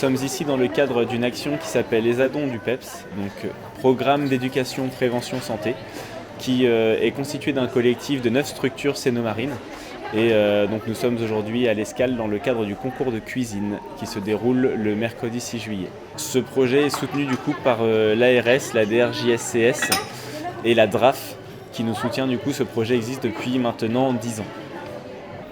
sommes ici dans le cadre d'une action qui s'appelle les Addons du PEPS, donc Programme d'éducation, prévention, santé, qui est constitué d'un collectif de 9 structures cénomarines. Et donc nous sommes aujourd'hui à l'Escale dans le cadre du concours de cuisine qui se déroule le mercredi 6 juillet. Ce projet est soutenu du coup par l'ARS, la DRJSCS et la DRAF qui nous soutient. Du coup, ce projet existe depuis maintenant 10 ans.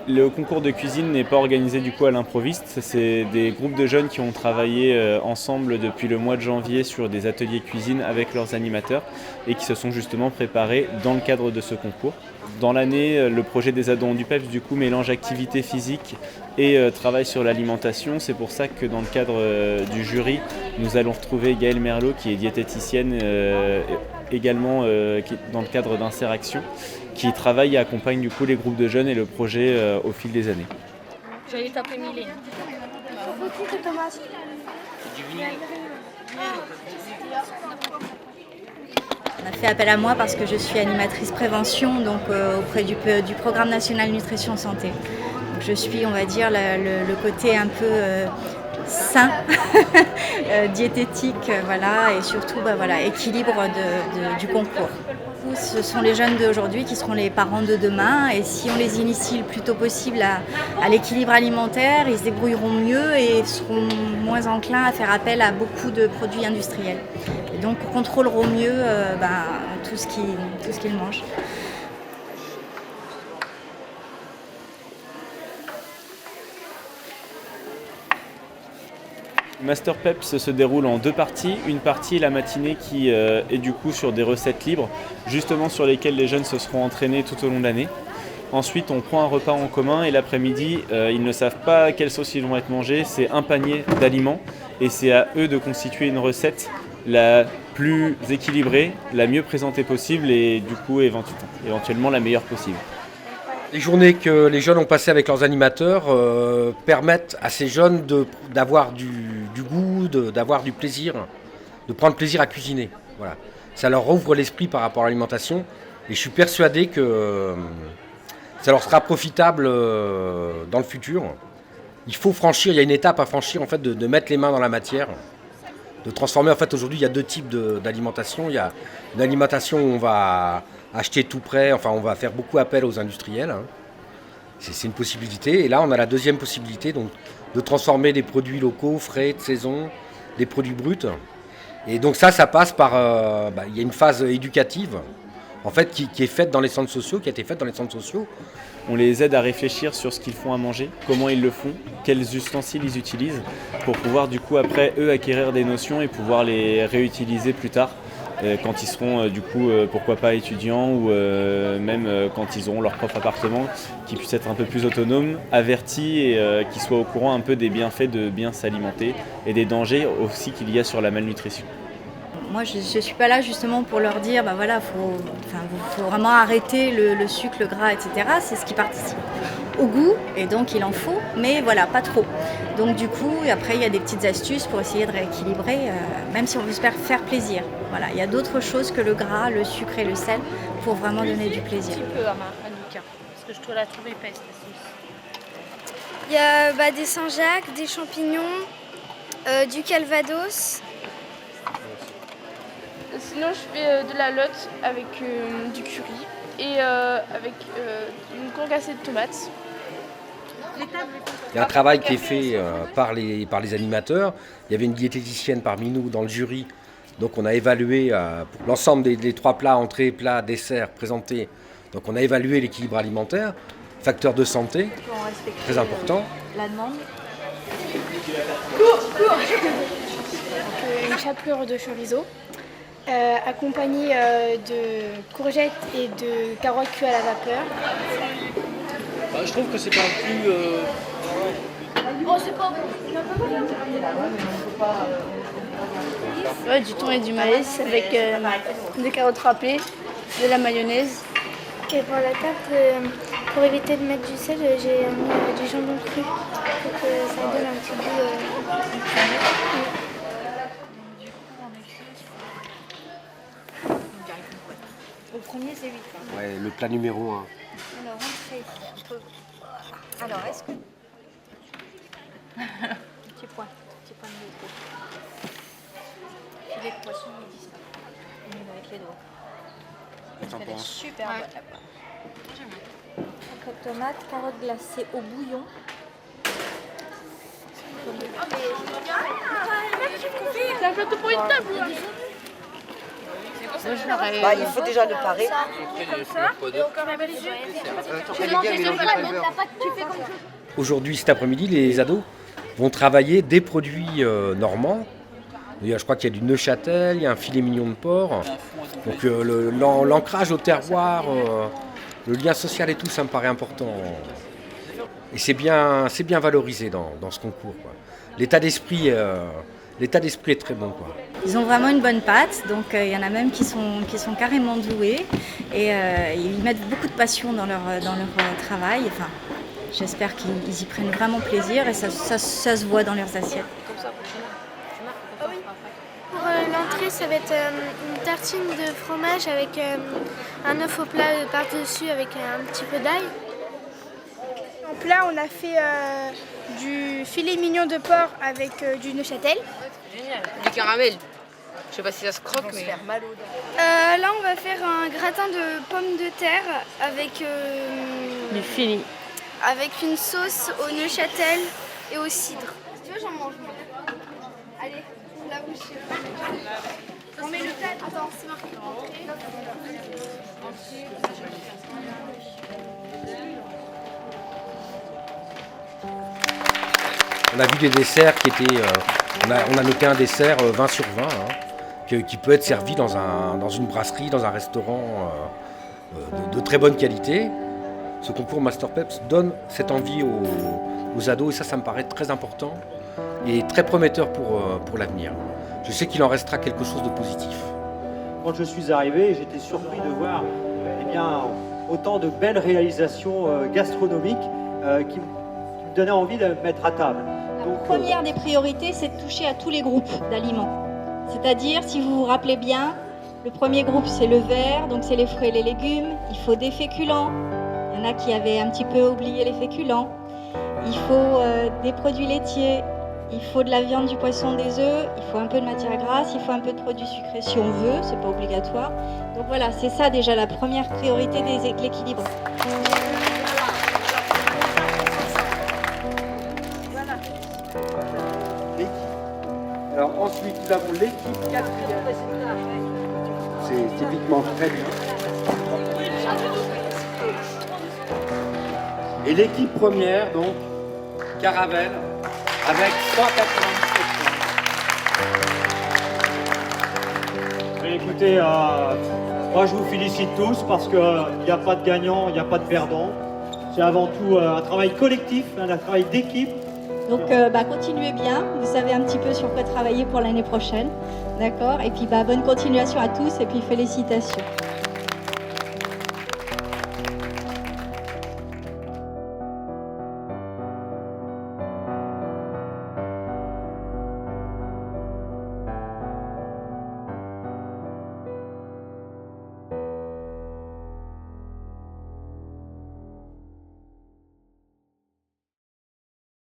Le concours de cuisine n'est pas organisé du coup à l'improviste, c'est des groupes de jeunes qui ont travaillé ensemble depuis le mois de janvier sur des ateliers cuisine avec leurs animateurs et qui se sont justement préparés dans le cadre de ce concours. Dans l'année, le projet des Addons du PEPS du coup mélange activité physique et travail sur l'alimentation. C'est pour ça que dans le cadre du jury, nous allons retrouver Gaëlle Merlot qui est diététicienne également dans le cadre d'Inser-Action, qui travaille et accompagne du coup les groupes de jeunes et le projet au fil des années. J'allais taper Milé. On a fait appel à moi parce que je suis animatrice prévention donc, auprès du Programme national nutrition santé. Donc, je suis, on va dire, le côté un peu sain, diététique, voilà, et surtout voilà, équilibre du concours. Ce sont les jeunes d'aujourd'hui qui seront les parents de demain et si on les initie le plus tôt possible à l'équilibre alimentaire, ils se débrouilleront mieux et seront moins enclins à faire appel à beaucoup de produits industriels. Et donc contrôleront mieux tout ce qu'ils mangent. Master PEPS se déroule en 2 parties. Une partie, la matinée, qui est du coup sur des recettes libres, justement sur lesquelles les jeunes se seront entraînés tout au long de l'année. Ensuite, on prend un repas en commun et l'après-midi, ils ne savent pas quelle sauce ils vont être mangés. C'est un panier d'aliments et c'est à eux de constituer une recette la plus équilibrée, la mieux présentée possible et du coup éventuellement la meilleure possible. Les journées que les jeunes ont passées avec leurs animateurs permettent à ces jeunes d'avoir du goût, d'avoir du plaisir, de prendre plaisir à cuisiner. Voilà. Ça leur ouvre l'esprit par rapport à l'alimentation et je suis persuadé que ça leur sera profitable dans le futur. Il faut franchir, il y a une étape à franchir en fait, de mettre les mains dans la matière, de transformer. En fait, aujourd'hui, il y a 2 types d'alimentation. Il y a une alimentation où on va acheter tout prêt, enfin on va faire beaucoup appel aux industriels. Hein. C'est une possibilité. Et là, on a la deuxième possibilité donc, de transformer des produits locaux, frais, de saison, des produits bruts. Et donc ça passe par... il y a une phase éducative en fait, qui est faite dans les centres sociaux, qui a été faite dans les centres sociaux. On les aide à réfléchir sur ce qu'ils font à manger, comment ils le font, quels ustensiles ils utilisent, pour pouvoir du coup après eux acquérir des notions et pouvoir les réutiliser plus tard quand ils seront du coup pourquoi pas étudiants ou même quand ils auront leur propre appartement, qu'ils puissent être un peu plus autonomes, avertis et qu'ils soient au courant un peu des bienfaits de bien s'alimenter et des dangers aussi qu'il y a sur la malnutrition. Moi, je ne suis pas là justement pour leur dire, faut vraiment arrêter le sucre, le gras, etc. C'est ce qui participe au goût, et donc il en faut, mais voilà, pas trop. Donc du coup, après, il y a des petites astuces pour essayer de rééquilibrer, même si on veut se faire plaisir. Voilà, il y a d'autres choses que le gras, le sucre et le sel pour vraiment donner du plaisir. Un petit peu, Anouka, parce que je dois la trouver épaisse, la sauce. Il y a des Saint-Jacques, des champignons, du Calvados. Sinon, je fais de la lotte avec du curry et avec une concassée de tomates. Il y a un travail qui est fait par les animateurs. Il y avait une diététicienne parmi nous dans le jury. Donc on a évalué l'ensemble des 3 plats, entrées, plats, desserts présentés. Donc on a évalué l'équilibre alimentaire, facteur de santé, très important. La demande. Cours. Une chapelure de chorizo. Accompagné de courgettes et de carottes cuites à la vapeur. Je trouve que c'est pas plus... Oh, c'est pas Du thon et du maïs avec des carottes râpées, de la mayonnaise. Et pour la tarte, pour éviter de mettre du sel, j'ai mis du jambon cru pour que ça donne un petit goût. Au premier, c'est 8. Ouais, le plat numéro 1. Alors, entrée. Alors, est-ce que... Petit point de les doigts. T'en Elle est penses? super bonne la poire. Coque tomate, carottes glacées au bouillon. C'est un plateau pour une table. Là. Bah, il faut déjà le parer. Aujourd'hui, cet après-midi, les ados vont travailler des produits normands. Je crois qu'il y a du Neuchâtel, il y a un filet mignon de porc. Donc l'ancrage au terroir, le lien social et tout, ça me paraît important. Et c'est bien valorisé dans ce concours, quoi. L'état d'esprit est très bon, quoi. Ils ont vraiment une bonne patte, donc il y en a même qui sont carrément doués et ils mettent beaucoup de passion dans leur travail. Enfin, j'espère qu'ils y prennent vraiment plaisir et ça se voit dans leurs assiettes. Pour l'entrée, ça va être une tartine de fromage avec un œuf au plat par-dessus avec un petit peu d'ail. En plat, on a fait du filet mignon de porc avec du Neuchâtel. Génial. Du caramel. Je sais pas si ça se croque, mais... Là, on va faire un gratin de pommes de terre avec Du filet. avec une sauce au Neuchâtel et au cidre. Si tu veux, j'en mange. Allez, la bouche. On met le plat. Attends, c'est marqué. On a vu des desserts qui étaient... on a noté un dessert 20 sur 20, hein, qui peut être servi dans une brasserie, dans un restaurant de très bonne qualité. Ce concours Master Peps donne cette envie aux ados et ça me paraît très important et très prometteur pour l'avenir. Je sais qu'il en restera quelque chose de positif. Quand je suis arrivé, j'étais surpris de voir autant de belles réalisations gastronomiques qui me donnaient envie de me mettre à table. La première des priorités, c'est de toucher à tous les groupes d'aliments. C'est-à-dire, si vous vous rappelez bien, le premier groupe, c'est le vert, donc c'est les fruits et les légumes. Il faut des féculents. Il y en a qui avaient un petit peu oublié les féculents. Il faut des produits laitiers. Il faut de la viande, du poisson, des œufs. Il faut un peu de matière grasse. Il faut un peu de produits sucrés si on veut. C'est pas obligatoire. Donc voilà, c'est ça déjà la première priorité de l'équilibre. Alors ensuite, nous avons l'équipe quatrième. C'est typiquement très bien. Et l'équipe première, donc, Caravelle, avec 197 points. Écoutez, moi je vous félicite tous parce qu'il n'y a pas de gagnant, il n'y a pas de perdant. C'est avant tout un travail collectif, un travail d'équipe. Donc continuez bien, vous savez un petit peu sur quoi travailler pour l'année prochaine, d'accord? Et puis bonne continuation à tous et puis félicitations.